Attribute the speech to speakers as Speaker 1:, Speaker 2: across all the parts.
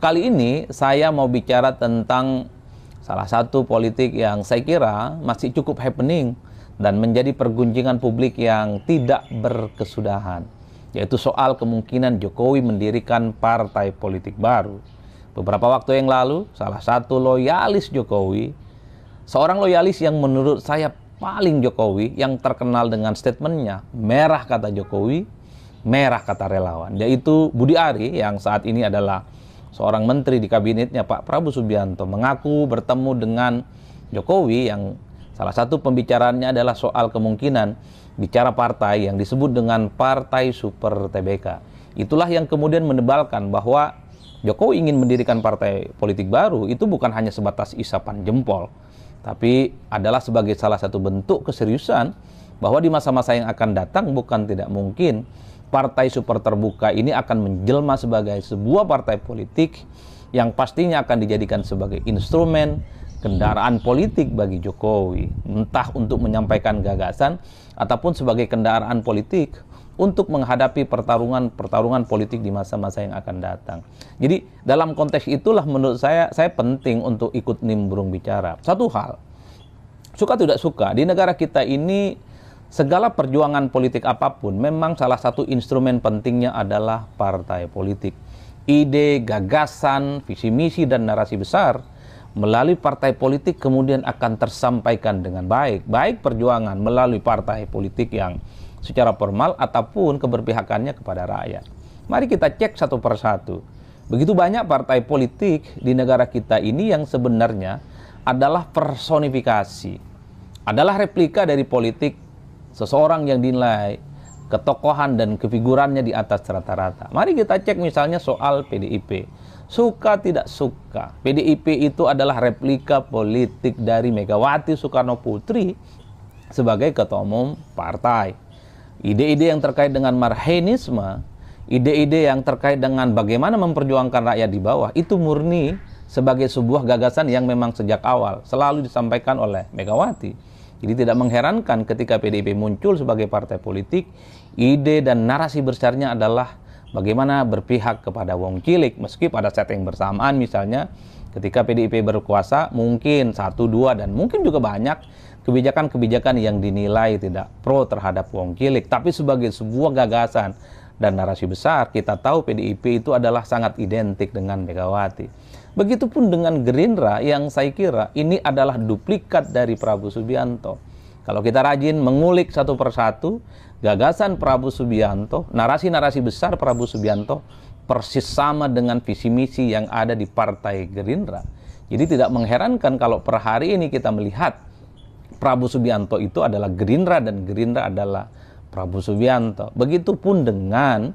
Speaker 1: Kali ini saya mau bicara tentang salah satu politik yang saya kira masih cukup happening dan menjadi pergunjingan publik yang tidak berkesudahan, yaitu soal kemungkinan Jokowi mendirikan partai politik baru. Beberapa waktu yang lalu, salah satu loyalis Jokowi, seorang loyalis yang menurut saya paling Jokowi, yang terkenal dengan statementnya, merah kata Jokowi, merah kata relawan, yaitu Budi Ari yang saat ini adalah seorang menteri di kabinetnya Pak Prabowo Subianto, mengaku bertemu dengan Jokowi yang salah satu pembicaraannya adalah soal kemungkinan bicara partai yang disebut dengan Partai Super TBK. Itulah yang kemudian menebalkan bahwa Jokowi ingin mendirikan partai politik baru itu bukan hanya sebatas isapan jempol, tapi adalah sebagai salah satu bentuk keseriusan bahwa di masa-masa yang akan datang bukan tidak mungkin partai super terbuka ini akan menjelma sebagai sebuah partai politik yang pastinya akan dijadikan sebagai instrumen kendaraan politik bagi Jokowi, entah untuk menyampaikan gagasan ataupun sebagai kendaraan politik untuk menghadapi pertarungan politik di masa-masa yang akan datang. Jadi dalam konteks itulah menurut saya penting untuk ikut nimbrung bicara. Satu hal, suka tidak suka, di negara kita ini segala perjuangan politik apapun, memang salah satu instrumen pentingnya adalah partai politik. Ide, gagasan, visi misi, dan narasi besar melalui partai politik kemudian akan tersampaikan dengan baik. Baik perjuangan melalui partai politik yang secara formal ataupun keberpihakannya kepada rakyat. Mari kita cek satu persatu. Begitu banyak partai politik di negara kita ini yang sebenarnya adalah personifikasi, adalah replika dari politik seseorang yang dinilai ketokohan dan kefigurannya di atas rata-rata. Mari kita cek misalnya soal PDIP. Suka tidak suka, PDIP itu adalah replika politik dari Megawati Soekarno Putri sebagai ketua umum partai. Ide-ide yang terkait dengan marhainisme, ide-ide yang terkait dengan bagaimana memperjuangkan rakyat di bawah, itu murni sebagai sebuah gagasan yang memang sejak awal selalu disampaikan oleh Megawati. Jadi tidak mengherankan ketika PDIP muncul sebagai partai politik, ide dan narasi besarnya adalah bagaimana berpihak kepada wong cilik, meski pada setting bersamaan misalnya ketika PDIP berkuasa mungkin satu, dua, dan mungkin juga banyak kebijakan-kebijakan yang dinilai tidak pro terhadap wong cilik. Tapi sebagai sebuah gagasan dan narasi besar, kita tahu PDIP itu adalah sangat identik dengan Megawati. Begitupun dengan Gerindra yang saya kira ini adalah duplikat dari Prabowo Subianto. Kalau kita rajin mengulik satu persatu, gagasan Prabowo Subianto, narasi-narasi besar Prabowo Subianto persis sama dengan visi misi yang ada di Partai Gerindra. Jadi tidak mengherankan kalau per hari ini kita melihat Prabowo Subianto itu adalah Gerindra dan Gerindra adalah Prabowo Subianto. Begitupun dengan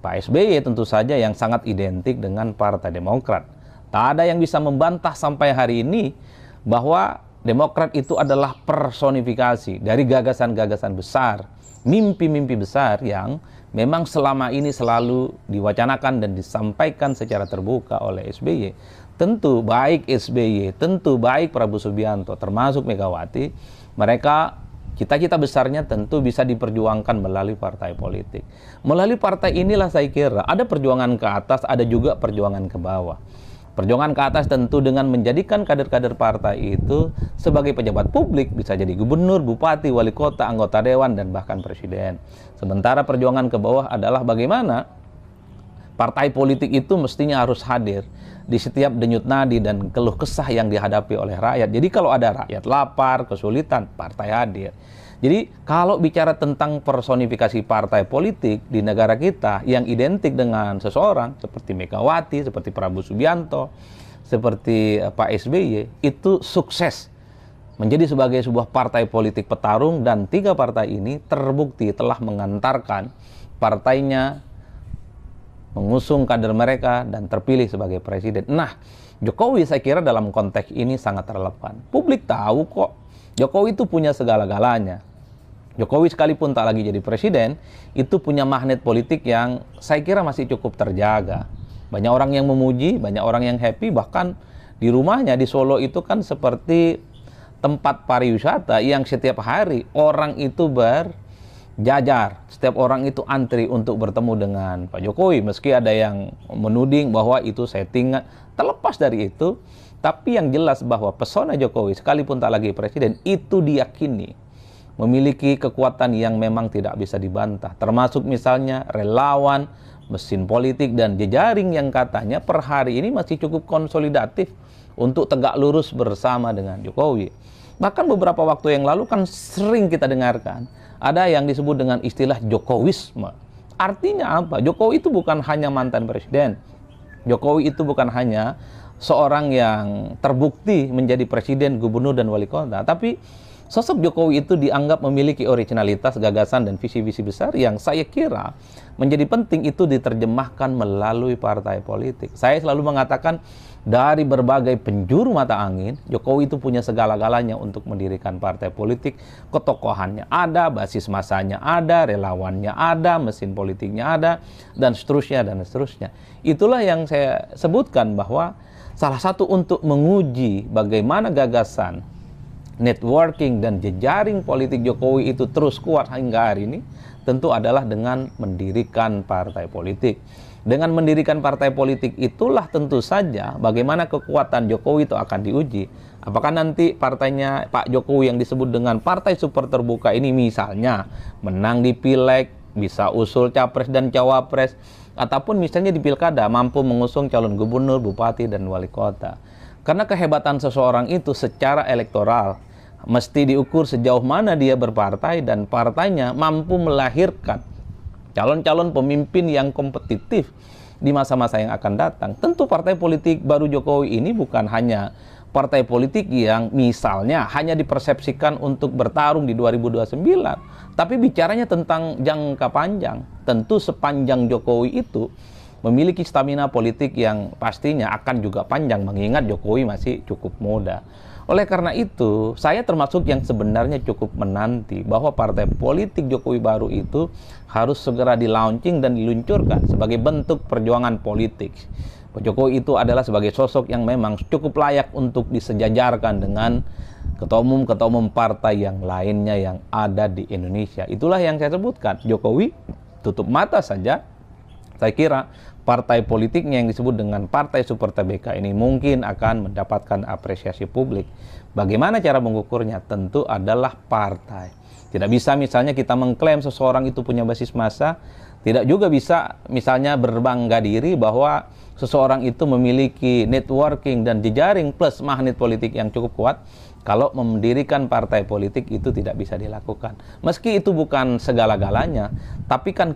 Speaker 1: Pak SBY tentu saja yang sangat identik dengan Partai Demokrat. Tak ada yang bisa membantah sampai hari ini bahwa Demokrat itu adalah personifikasi dari gagasan-gagasan besar, mimpi-mimpi besar yang memang selama ini selalu diwacanakan dan disampaikan secara terbuka oleh SBY. Tentu baik SBY, tentu baik Prabowo Subianto, termasuk Megawati, mereka cita-cita besarnya tentu bisa diperjuangkan melalui partai politik. Melalui partai inilah saya kira ada perjuangan ke atas, ada juga perjuangan ke bawah. Perjuangan ke atas tentu dengan menjadikan kader-kader partai itu sebagai pejabat publik, bisa jadi gubernur, bupati, wali kota, anggota dewan, dan bahkan presiden. Sementara perjuangan ke bawah adalah bagaimana partai politik itu mestinya harus hadir di setiap denyut nadi dan keluh kesah yang dihadapi oleh rakyat. Jadi kalau ada rakyat lapar, kesulitan, partai hadir. Jadi kalau bicara tentang personifikasi partai politik di negara kita yang identik dengan seseorang seperti Megawati, seperti Prabowo Subianto, seperti Pak SBY, itu sukses menjadi sebagai sebuah partai politik petarung, dan tiga partai ini terbukti telah mengantarkan partainya mengusung kader mereka dan terpilih sebagai presiden. Nah, Jokowi saya kira dalam konteks ini sangat relevan. Publik tahu kok Jokowi itu punya segala-galanya. Jokowi sekalipun tak lagi jadi presiden, itu punya magnet politik yang saya kira masih cukup terjaga. Banyak orang yang memuji, banyak orang yang happy, bahkan di rumahnya di Solo itu kan seperti tempat pariwisata yang setiap hari orang itu jajar, setiap orang itu antri untuk bertemu dengan Pak Jokowi, meski ada yang menuding bahwa itu settingan. Terlepas dari itu, tapi yang jelas bahwa pesona Jokowi sekalipun tak lagi presiden itu diyakini memiliki kekuatan yang memang tidak bisa dibantah, termasuk misalnya relawan, mesin politik, dan jejaring yang katanya per hari ini masih cukup konsolidatif untuk tegak lurus bersama dengan Jokowi. Bahkan beberapa waktu yang lalu kan sering kita dengarkan ada yang disebut dengan istilah Jokowisme. Artinya apa? Jokowi itu bukan hanya mantan presiden. Jokowi itu bukan hanya seorang yang terbukti menjadi presiden, gubernur, dan wali kota, tapi sosok Jokowi itu dianggap memiliki originalitas, gagasan, dan visi-visi besar yang saya kira menjadi penting itu diterjemahkan melalui partai politik. Saya selalu mengatakan dari berbagai penjuru mata angin, Jokowi itu punya segala-galanya untuk mendirikan partai politik. Ketokohannya ada, basis masanya ada, relawannya ada, mesin politiknya ada, dan seterusnya, dan seterusnya. Itulah yang saya sebutkan bahwa salah satu untuk menguji bagaimana gagasan, networking, dan jejaring politik Jokowi itu terus kuat hingga hari ini, tentu adalah dengan mendirikan partai politik. Dengan mendirikan partai politik itulah tentu saja bagaimana kekuatan Jokowi itu akan diuji. Apakah nanti partainya Pak Jokowi yang disebut dengan partai super terbuka ini misalnya menang di pileg, bisa usul capres dan cawapres, ataupun misalnya di pilkada mampu mengusung calon gubernur, bupati, dan wali kota. Karena kehebatan seseorang itu secara elektoral mesti diukur sejauh mana dia berpartai dan partainya mampu melahirkan calon-calon pemimpin yang kompetitif di masa-masa yang akan datang. Tentu partai politik baru Jokowi ini bukan hanya partai politik yang misalnya hanya dipersepsikan untuk bertarung di 2029, tapi bicaranya tentang jangka panjang. Tentu sepanjang Jokowi itu memiliki stamina politik yang pastinya akan juga panjang, mengingat Jokowi masih cukup muda. Oleh karena itu, saya termasuk yang sebenarnya cukup menanti bahwa partai politik Jokowi baru itu harus segera di-launching dan diluncurkan sebagai bentuk perjuangan politik. Pak Jokowi itu adalah sebagai sosok yang memang cukup layak untuk disejajarkan dengan ketua umum partai yang lainnya yang ada di Indonesia. Itulah yang saya sebutkan. Jokowi tutup mata saja, saya kira partai politiknya yang disebut dengan Partai Super TBK ini mungkin akan mendapatkan apresiasi publik. Bagaimana cara mengukurnya? Tentu adalah partai. Tidak bisa misalnya kita mengklaim seseorang itu punya basis massa, tidak juga bisa misalnya berbangga diri bahwa seseorang itu memiliki networking dan jejaring plus magnet politik yang cukup kuat. Kalau mendirikan partai politik itu tidak bisa dilakukan. Meski itu bukan segala-galanya, tapi kan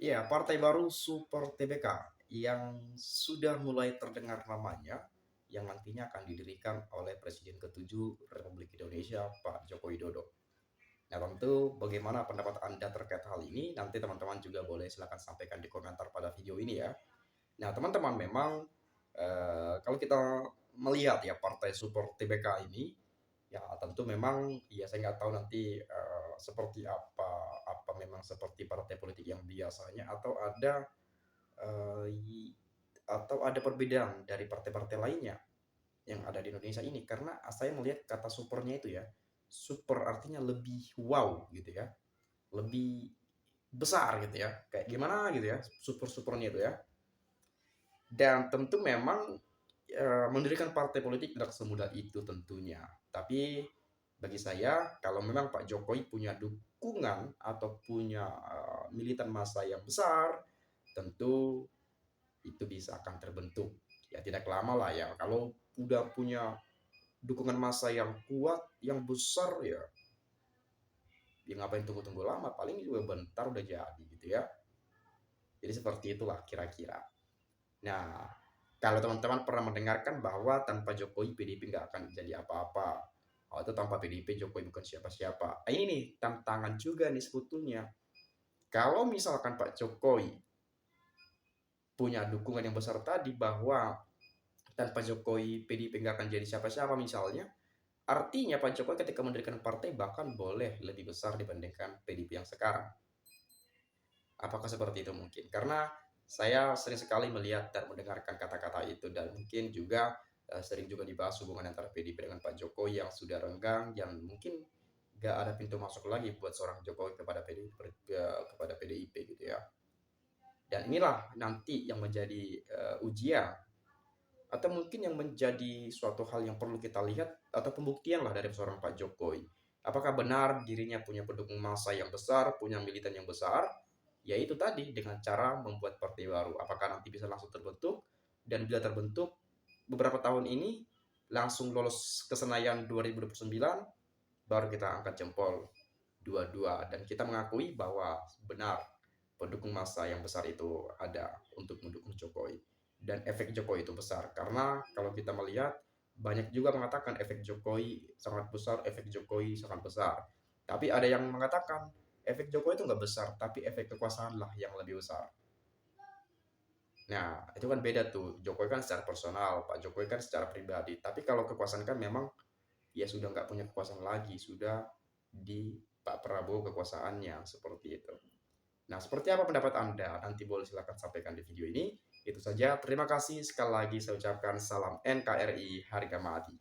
Speaker 2: Ya, Partai Baru Super TBK yang sudah mulai terdengar namanya yang nantinya akan didirikan oleh Presiden ke-7 Republik Indonesia Pak Joko Widodo. Nah, tentu bagaimana pendapat Anda terkait hal ini? Nanti teman-teman juga boleh silakan sampaikan di komentar pada video ini ya. Nah, teman-teman memang kalau kita melihat ya Partai Super TBK ini, ya tentu memang ya saya nggak tahu nanti seperti apa memang seperti partai politik yang biasanya eh, atau ada perbedaan dari partai-partai lainnya yang ada di Indonesia ini karena saya melihat kata supernya itu ya super artinya lebih wow gitu ya, lebih besar gitu ya, kayak gimana gitu ya supernya itu ya. Dan tentu memang mendirikan partai politik tidak semudah itu tentunya. Tapi bagi saya, kalau memang Pak Jokowi punya dukungan atau punya militan massa yang besar, tentu itu bisa akan terbentuk. Ya tidak lama lah ya. Kalau udah punya dukungan massa yang kuat, yang besar ya, ya ngapain tunggu-tunggu lama? Paling juga bentar udah jadi gitu ya. Jadi seperti itulah kira-kira. Nah, kalau teman-teman pernah mendengarkan bahwa tanpa Jokowi PDIP nggak akan jadi apa-apa. Oh, itu tanpa PDIP Jokowi bukan siapa-siapa. Ini nih tantangan juga nih sebetulnya. Kalau misalkan Pak Jokowi punya dukungan yang besar tadi bahwa tanpa Jokowi PDIP nggak akan jadi siapa-siapa misalnya, artinya Pak Jokowi ketika mendirikan partai bahkan boleh lebih besar dibandingkan PDIP yang sekarang. Apakah seperti itu mungkin? Karena saya sering sekali melihat dan mendengarkan kata-kata itu dan mungkin juga sering juga dibahas hubungan antara PDIP dengan Pak Jokowi yang sudah renggang yang mungkin nggak ada pintu masuk lagi buat seorang Jokowi kepada PDIP gitu ya. Dan inilah nanti yang menjadi ujian atau mungkin yang menjadi suatu hal yang perlu kita lihat atau pembuktian lah dari seorang Pak Jokowi. Apakah benar dirinya punya pendukung massa yang besar, punya militan yang besar? Yaitu tadi dengan cara membuat partai baru. Apakah nanti bisa langsung terbentuk? Dan bila terbentuk, beberapa tahun ini langsung lolos ke Senayan 2029, baru kita angkat jempol dua-dua dan kita mengakui bahwa benar pendukung massa yang besar itu ada untuk mendukung Jokowi dan efek Jokowi itu besar karena kalau kita melihat banyak juga mengatakan efek Jokowi sangat besar, efek Jokowi sangat besar. Tapi ada yang mengatakan efek Jokowi itu nggak besar, tapi efek kekuasaan lah yang lebih besar. Nah, itu kan beda tuh. Jokowi kan secara personal, Pak Jokowi kan secara pribadi. Tapi kalau kekuasaan kan memang ya sudah nggak punya kekuasaan lagi, sudah di Pak Prabowo kekuasaannya seperti itu. Nah, seperti apa pendapat Anda? Nanti boleh silakan sampaikan di video ini. Itu saja. Terima kasih sekali lagi saya ucapkan salam NKRI harga mati.